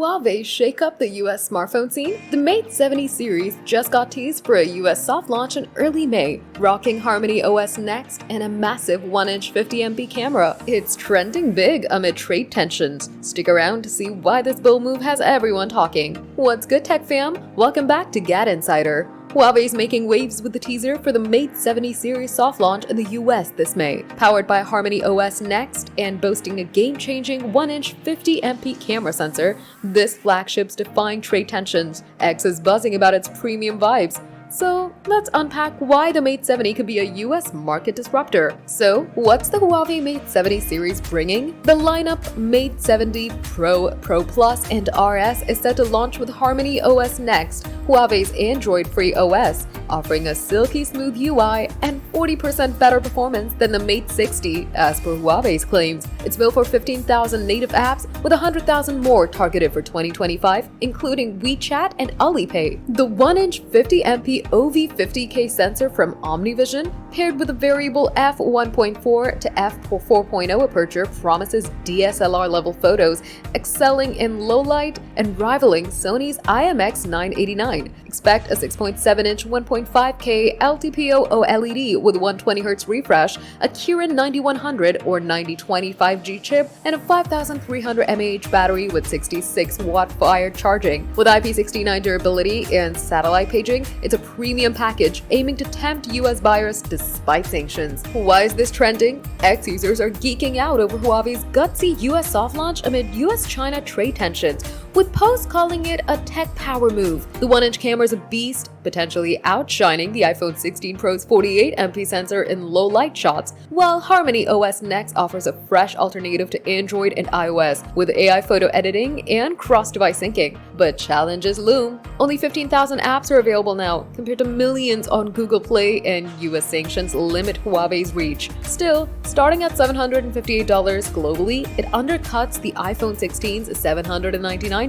Huawei shake up the US smartphone scene? The Mate 70 series just got teased for a US soft launch in early May, rocking Harmony OS Next and a massive 1-inch 50MP camera. It's trending big amid trade tensions. Stick around to see why this bold move has everyone talking. What's good, tech fam? Welcome back to GadInsider. Huawei's making waves with the teaser for the Mate 70 series soft launch in the US this May. Powered by Harmony OS Next and boasting a game-changing 1-inch 50MP camera sensor, this flagship's defying trade tensions. X is buzzing about its premium vibes. So let's unpack why the Mate 70 could be a US market disruptor. So what's the Huawei Mate 70 series bringing? The lineup Mate 70 Pro, Pro Plus, and RS is set to launch with Harmony OS Next, Huawei's Android-free OS, offering a silky smooth UI and 40% better performance than the Mate 60, as per Huawei's claims. It's built for 15,000 native apps with 100,000 more targeted for 2025, including WeChat and Alipay. The 1-inch 50MP OV50K sensor from OmniVision, paired with a variable f1.4 to f4.0 aperture, promises DSLR-level photos, excelling in low light and rivaling Sony's IMX989. Expect a 6.7-inch 1.5K LTPO OLED with 120Hz refresh, a Kirin 9100 or 9020 5G chip, and a 5300 mAh battery with 66-watt wired charging. With IP69 durability and satellite paging, it's a premium package aiming to tempt US buyers despite sanctions. Why is this trending? X users are geeking out over Huawei's gutsy US soft launch amid US-China trade tensions, with posts calling it a tech power move. The 1-inch camera is a beast, potentially outshining the iPhone 16 Pro's 48MP sensor in low-light shots, while Harmony OS Next offers a fresh alternative to Android and iOS with AI photo editing and cross-device syncing. But challenges loom. Only 15,000 apps are available now, compared to millions on Google Play, and US sanctions limit Huawei's reach. Still, starting at $758 globally, it undercuts the iPhone 16's $799,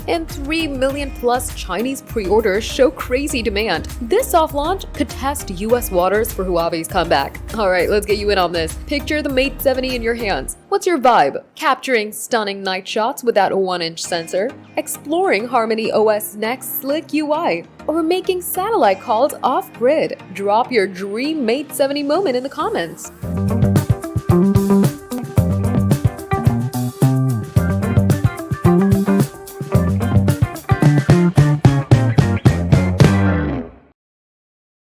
and 3 million plus Chinese pre-orders show crazy demand. This soft launch could test US waters for Huawei's comeback. Alright, let's get you in on this. Picture the Mate 70 in your hands. What's your vibe? Capturing stunning night shots with that 1-inch sensor? Exploring Harmony OS Next slick UI? Or making satellite calls off-grid? Drop your dream Mate 70 moment in the comments.